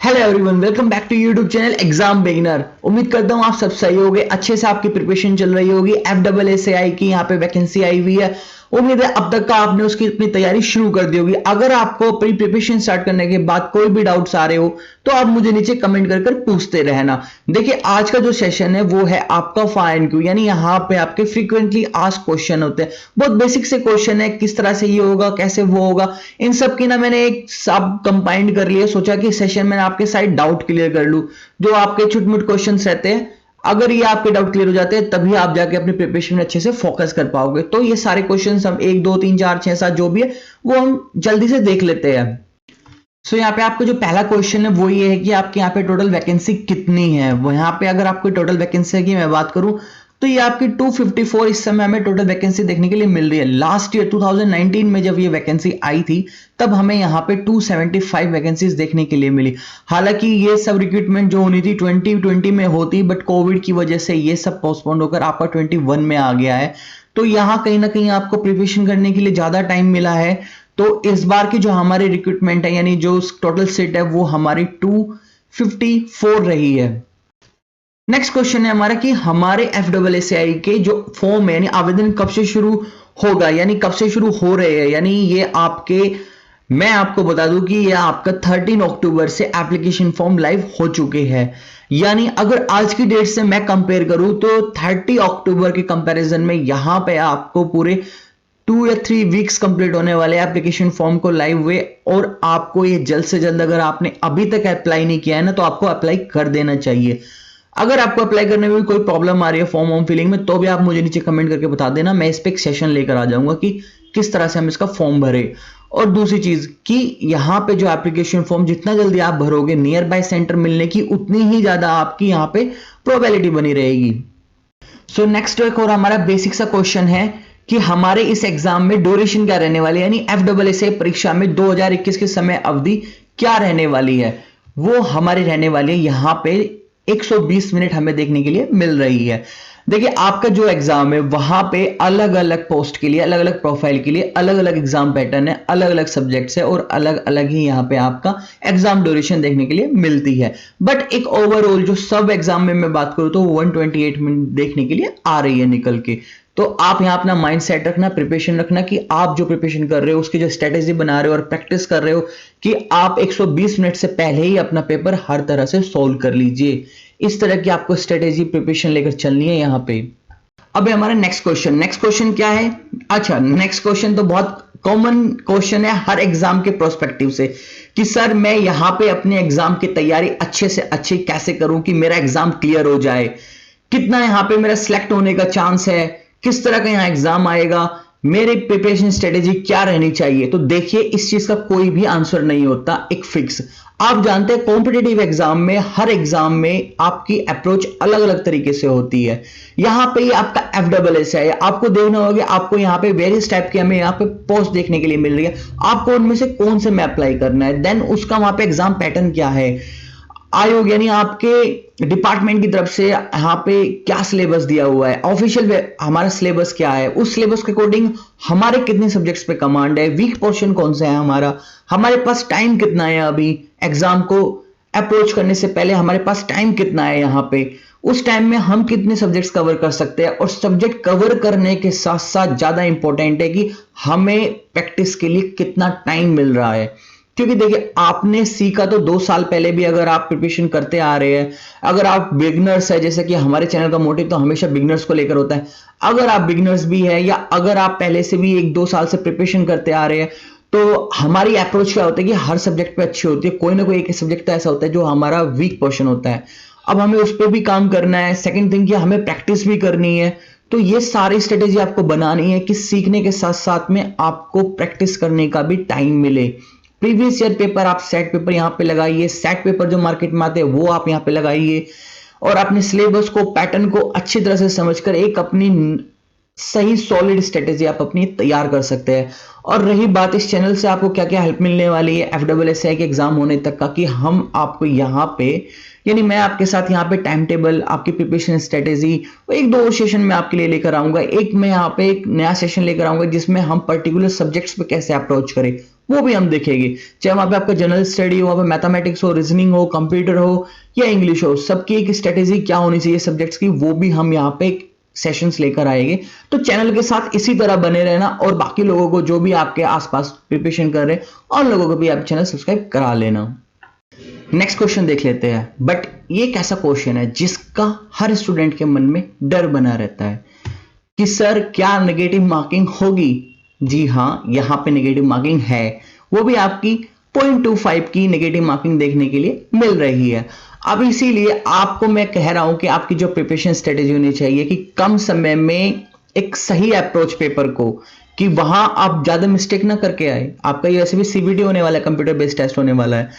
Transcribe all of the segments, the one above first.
Hello everyone, welcome back to YouTube channel exam beginner. उम्मीद करता हूँ आप सब सही होगे, अच्छे से आपकी प्रिपरेशन चल रही होगी। FSSAI की यहाँ पे वैकेंसी आई हुई है। उम्मीद है अब तक का आपने उसकी अपनी तैयारी शुरू कर दी होगी। अगर आपको अपनी प्रिपरेशन स्टार्ट करने के बाद कोई भी डाउट्स आ रहे हो तो आप मुझे नीचे कमेंट कर पूछते रहना। देखिए, आज का जो सेशन है वो है आपका FAQ, यानी यहाँ पे आपके फ्रीक्वेंटली आस्क्ड क्वेश्चन होते हैं। बहुत बेसिक से क्वेश्चन है, किस तरह से ये होगा, कैसे वो होगा, इन सब की ना मैंने एक सब कंबाइंड कर लिया। सोचा कि सेशन में आपके सारे डाउट क्लियर कर लूं, जो आपके छुटमुट क्वेश्चंस रहते हैं। अगर ये आपके डाउट क्लियर हो जाते हैं तभी आप जाके अपनी प्रिपरेशन में अच्छे से फोकस कर पाओगे। तो ये सारे क्वेश्चंस हम 1 2 3 4 6 7 जो भी है वो हम जल्दी से देख लेते हैं। सो यहाँ पे आपका जो पहला क्वेश्चन है वो ये है कि आपके यहाँ पे टोटल वैकेंसी कितनी है। वो यहाँ पे अगर आपको टोटल वैकेंसी की मैं बात करूं तो ये आपकी 254 इस समय हमें टोटल वैकेंसी देखने के लिए मिल रही है। लास्ट ईयर 2019 में जब ये वैकेंसी आई थी तब हमें यहाँ पे 275 वैकेंसीज देखने के लिए मिली। हालांकि ये सब रिक्रूटमेंट जो होनी थी 2020 में होती, बट कोविड की वजह से ये सब पोस्टपोन होकर आपका 21 में आ गया है। तो यहाँ कहीं ना कहीं आपको प्रिपरेशन करने के लिए ज्यादा टाइम मिला है। तो इस बार की जो हमारी रिक्रूटमेंट है, यानी जो टोटल सीट है वो हमारी 254 रही है। नेक्स्ट क्वेश्चन है हमारा कि हमारे FSSAI के जो फॉर्म है यानी आवेदन कब से शुरू होगा, यानी कब से शुरू हो रहे हैं। यानी ये आपके, मैं आपको बता दूं कि ये आपका 13 अक्टूबर से एप्लीकेशन फॉर्म लाइव हो चुके हैं। यानी अगर आज की डेट से मैं कंपेयर करूं तो 30 अक्टूबर के कंपैरिजन में यहां पे आपको पूरे 2 या 3 वीक्स कंप्लीट होने वाले एप्लीकेशन फॉर्म को लाइव हुए। और आपको ये जल्द से जल्द, अगर आपने अभी तक अप्लाई नहीं किया है ना, तो आपको अप्लाई कर देना चाहिए। अगर आपको अप्लाई करने में भी कोई प्रॉब्लम आ रही है फॉर्म फिलिंग में, तो भी आप मुझे नीचे कमेंट करके बता देना। मैं इस पे एक सेशन लेकर आ जाऊंगा कि किस तरह से हम इसका फॉर्म भरे। और दूसरी चीज कि यहाँ पे जो एप्लीकेशन फॉर्म जितना जल्दी आप भरोगे, नियर बाय सेंटर मिलने की उतनी ही ज्यादा आपकी यहाँ पे प्रोबेबिलिटी बनी रहेगी। सो नेक्स्ट एक और हमारा बेसिक सा क्वेश्चन है कि हमारे इस एग्जाम में ड्यूरेशन क्या रहने वाली है, यानी FSSAI परीक्षा में 2021 की समय अवधि क्या रहने वाली है। वो हमारी रहने वाली है यहाँ पे 120 मिनट हमें देखने के लिए मिल रही है। देखिए, आपका जो एग्जाम है वहां पे अलग अलग पोस्ट के लिए, अलग अलग प्रोफाइल के लिए अलग अलग एग्जाम पैटर्न है, अलग अलग सब्जेक्ट्स है और अलग अलग ही यहाँ पे आपका एग्जाम ड्यूरेशन देखने के लिए मिलती है। बट एक ओवरऑल जो सब एग्जाम में मैं बात करूं तो 128 मिनट देखने के लिए आ रही है निकल के। तो आप यहाँ अपना माइंड सेट रखना, प्रिपरेशन रखना कि आप जो प्रिपरेशन कर रहे हो उसकी जो स्ट्रेटेजी बना रहे हो और प्रैक्टिस कर रहे हो कि आप 120 मिनट से पहले ही अपना पेपर हर तरह से सोल्व कर लीजिए। इस तरह की आपको स्ट्रेटेजी प्रिपरेशन लेकर चलनी है यहाँ पे। अब हमारा नेक्स्ट क्वेश्चन क्या है। अच्छा, नेक्स्ट क्वेश्चन तो बहुत कॉमन क्वेश्चन है हर एग्जाम के प्रोस्पेक्टिव से कि सर मैं यहाँ पे अपने एग्जाम की तैयारी अच्छे से अच्छी कैसे करूं कि मेरा एग्जाम क्लियर हो जाए, कितना यहाँ पे मेरा सिलेक्ट होने का चांस है, किस तरह का यहाँ एग्जाम आएगा, मेरी प्रिपरेशन स्ट्रेटेजी क्या रहनी चाहिए। तो देखिए, इस चीज का कोई भी आंसर नहीं होता एक फिक्स। आप जानते हैं कॉम्पिटिटिव एग्जाम में, हर एग्जाम में आपकी अप्रोच अलग अलग तरीके से होती है। यहां पे ये आपका FSSAI है, आपको देखना होगा, आपको यहाँ पे वेरियस टाइप के हमें यहाँ पे पोस्ट देखने के लिए मिल रही है। आपको उनमें से कौन से में अप्लाई करना है, देन उसका वहां पे एग्जाम पैटर्न क्या है, आयोग यानी आपके डिपार्टमेंट की तरफ से यहाँ पे क्या सिलेबस दिया हुआ है, ऑफिशियल हमारा सिलेबस क्या है, उस सिलेबस के अकॉर्डिंग हमारे कितने सब्जेक्ट्स पे कमांड है, वीक पोर्शन कौन सा है हमारा, हमारे पास टाइम कितना है, अभी एग्जाम को अप्रोच करने से पहले हमारे पास टाइम कितना है, यहाँ पे उस टाइम में हम कितने सब्जेक्ट्स कवर कर सकते हैं। और सब्जेक्ट कवर करने के साथ साथ ज्यादा इंपॉर्टेंट है कि हमें प्रैक्टिस के लिए कितना टाइम मिल रहा है। क्योंकि देखिए, आपने सीखा तो 2 साल पहले भी अगर आप प्रिपरेशन करते आ रहे हैं, अगर आप बिगनर्स है, जैसे कि हमारे चैनल का मोटिव तो हमेशा बिगनर्स को लेकर होता है, अगर आप बिगनर्स भी है या अगर आप पहले से भी 1 2 साल से प्रिपरेशन करते आ रहे हैं, तो हमारी अप्रोच क्या होता है कि हर सब्जेक्ट पे अच्छी होती है। कोई ना कोई एक सब्जेक्ट तो ऐसा होता है जो हमारा वीक पोर्शन होता है, अब हमें उस पर भी काम करना है। सेकेंड थिंग कि हमें प्रैक्टिस भी करनी है। तो ये सारी स्ट्रेटेजी आपको बनानी है कि सीखने के साथ साथ में आपको प्रैक्टिस करने का भी टाइम मिले। प्रीवियस ईयर पेपर, आप सेट पेपर यहाँ पे लगाइए, सेट पेपर जो मार्केट में आते हैं वो आप यहाँ पे लगाइए और अपने सिलेबस को, पैटर्न को अच्छी तरह से समझकर एक अपनी सही सॉलिड स्ट्रेटेजी आप अपनी तैयार कर सकते हैं। और रही बात इस चैनल से आपको क्या क्या हेल्प मिलने वाली है FSSAI के एग्जाम होने तक का, कि हम आपको यहाँ पे, यानी मैं आपके साथ यहाँ पे टाइम टेबल, आपकी प्रिपरेशन स्ट्रेटेजी, 1 2 सेशन में आपके लिए लेकर आऊंगा। एक मैं यहाँ पे एक नया सेशन लेकर आऊंगा जिसमें हम पर्टिकुलर सब्जेक्ट्स पे कैसे अप्रोच करें वो भी हम देखेंगे। चाहे वहां पे आपका जनरल स्टडी हो, वहां पे मैथमेटिक्स हो, रीजनिंग हो, कंप्यूटर हो या इंग्लिश हो, सबकी एक स्ट्रेटेजी क्या होनी चाहिए सब्जेक्ट्स की, वो भी हम यहाँ पे सेशंस लेकर आएंगे। तो चैनल के साथ इसी तरह बने रहना और बाकी लोगों को जो भी आपके आसपास प्रिपरेशन कर रहे हैं और लोगों को भी आप चैनल सब्सक्राइब करा लेना। नेक्स्ट क्वेश्चन देख लेते हैं। बट ये एक ऐसा क्वेश्चन है जिसका हर स्टूडेंट के मन में डर बना रहता है कि सर क्या नेगेटिव मार्किंग होगी। जी हाँ, यहां पे नेगेटिव मार्किंग है, वो भी आपकी 0.25 की नेगेटिव मार्किंग देखने के लिए मिल रही है। अब इसीलिए आपको मैं कह रहा हूं कि आपकी जो प्रिपरेशन स्ट्रेटेजी होनी चाहिए कि कम समय में एक सही अप्रोच पेपर को, कि वहां आप ज्यादा मिस्टेक ना करके आए। आपका ये वैसे भी सीबीटी होने वाला है, कंप्यूटर बेस्ड टेस्ट होने वाला है,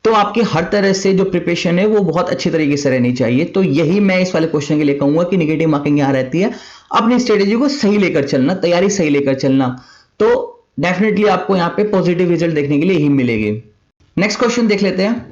तो आपकी हर तरह से जो प्रिपरेशन है वो बहुत अच्छी तरीके से रहनी चाहिए। तो यही मैं इस वाले क्वेश्चन के लिए कहूंगा कि नेगेटिव मार्किंग यहां रहती है, अपनी स्ट्रेटेजी को सही लेकर चलना, तैयारी सही लेकर चलना, तो डेफिनेटली आपको यहाँ पे पॉजिटिव रिजल्ट देखने के लिए ही मिलेगी। नेक्स्ट क्वेश्चन देख लेते हैं।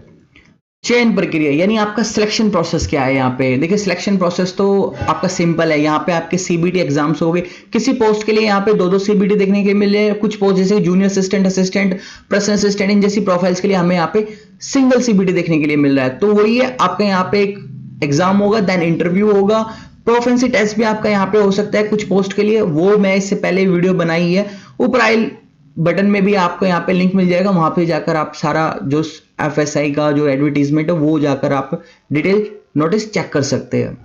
चयन प्रक्रिया यानी आपका सिलेक्शन प्रोसेस क्या है। यहाँ पे देखिए, सिलेक्शन प्रोसेस तो आपका सिंपल है। यहाँ पे आपके सीबीटी एग्जाम्स हो गए, किसी पोस्ट के लिए यहाँ पे 2-2 सीबीटी देखने के मिले। कुछ पोस्ट जैसे junior assistant, assistant, personal assistant, इन जैसी प्रोफाइल्स के लिए हमें यहाँ पे सिंगल सीबीटी देखने के लिए मिल रहा है। तो वही है, आपका यहाँ पे एक एग्जाम होगा, देन इंटरव्यू होगा, प्रोफेंसी टेस्ट भी आपका यहाँ पे हो सकता है कुछ पोस्ट के लिए, वो मैं इससे पहले वीडियो बनाई है, ऊपर आई बटन में भी आपको यहाँ पे लिंक मिल जाएगा, वहां पे जाकर आप सारा जो एफएसआई का जो एडवर्टीजमेंट है वो जाकर आप डिटेल नोटिस चेक कर सकते हैं।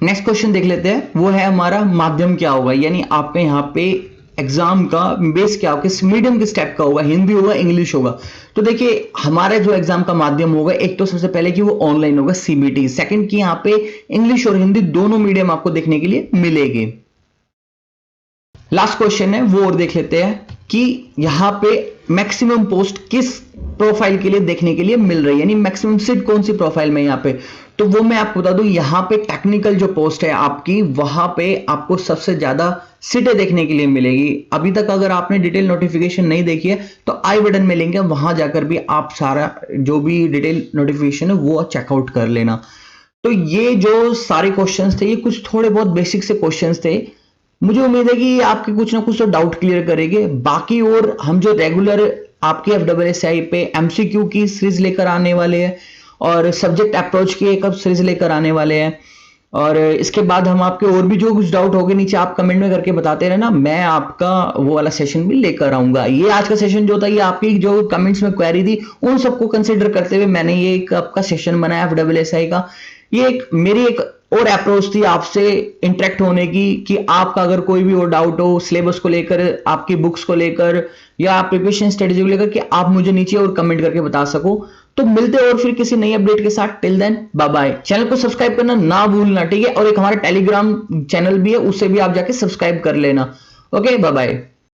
नेक्स्ट क्वेश्चन देख लेते हैं, वो है हमारा माध्यम क्या होगा, यानी आपके यहाँ पे एग्जाम का बेस क्या होगा, किस मीडियम किस टाइप का होगा, हिंदी होगा, इंग्लिश होगा। तो देखिए, हमारा जो एग्जाम का माध्यम होगा, एक तो सबसे पहले कि वो ऑनलाइन होगा सीबीटी, सेकंड की यहाँ पे इंग्लिश और हिंदी दोनों मीडियम आपको देखने के लिए मिलेगी। लास्ट क्वेश्चन है वो और देख लेते हैं कि यहां पे मैक्सिमम पोस्ट किस प्रोफाइल के लिए देखने के लिए मिल रही है, यानी मैक्सिमम सीट कौन सी प्रोफाइल में यहाँ पे। तो वो मैं आपको बता दूं, यहाँ पे टेक्निकल जो पोस्ट है आपकी, वहां पे आपको सबसे ज्यादा सीटें देखने के लिए मिलेगी। अभी तक अगर आपने डिटेल नोटिफिकेशन नहीं देखी है तो आई बटन में लिंक है, वहां जाकर भी आप सारा जो भी डिटेल नोटिफिकेशन है वो चेकआउट कर लेना। तो ये जो सारे क्वेश्चंस थे, ये कुछ थोड़े बहुत बेसिक से क्वेश्चंस थे। मुझे उम्मीद है कि आपके कुछ ना कुछ तो डाउट क्लियर करेंगे। बाकी और हम जो रेगुलर आपके एफडब्ल्यूएसआई पे एमसीक्यू की सीरीज लेकर आने वाले हैं और सब्जेक्ट अप्रोच की एक अब सीरीज लेकर आने वाले हैं, और इसके बाद हम आपके और भी जो कुछ डाउट होंगे नीचे आप कमेंट में करके बताते रहना, मैं आपका वो वाला सेशन भी लेकर आऊंगा। ये आज का सेशन जो था, ये आपकी जो कमेंट्स में क्वेरी थी उन सबको कंसिडर करते हुए मैंने ये एक आपका सेशन बनाया एफडब्ल्यूएसआई का। ये एक मेरी एक और अप्रोच थी आपसे इंटरेक्ट होने की, कि आपका अगर कोई भी और डाउट हो सिलेबस को लेकर, आपकी बुक्स को लेकर या प्रिपरेशन स्ट्रेटेजी को लेकर, कि आप मुझे नीचे और कमेंट करके बता सको। तो मिलते हैं और फिर किसी नई अपडेट के साथ। Till then bye bye. Channel को सब्सक्राइब करना ना भूलना, ठीक है। और एक हमारा टेलीग्राम चैनल भी है, उससे भी आप जाके सब्सक्राइब कर लेना। Okay, bye bye.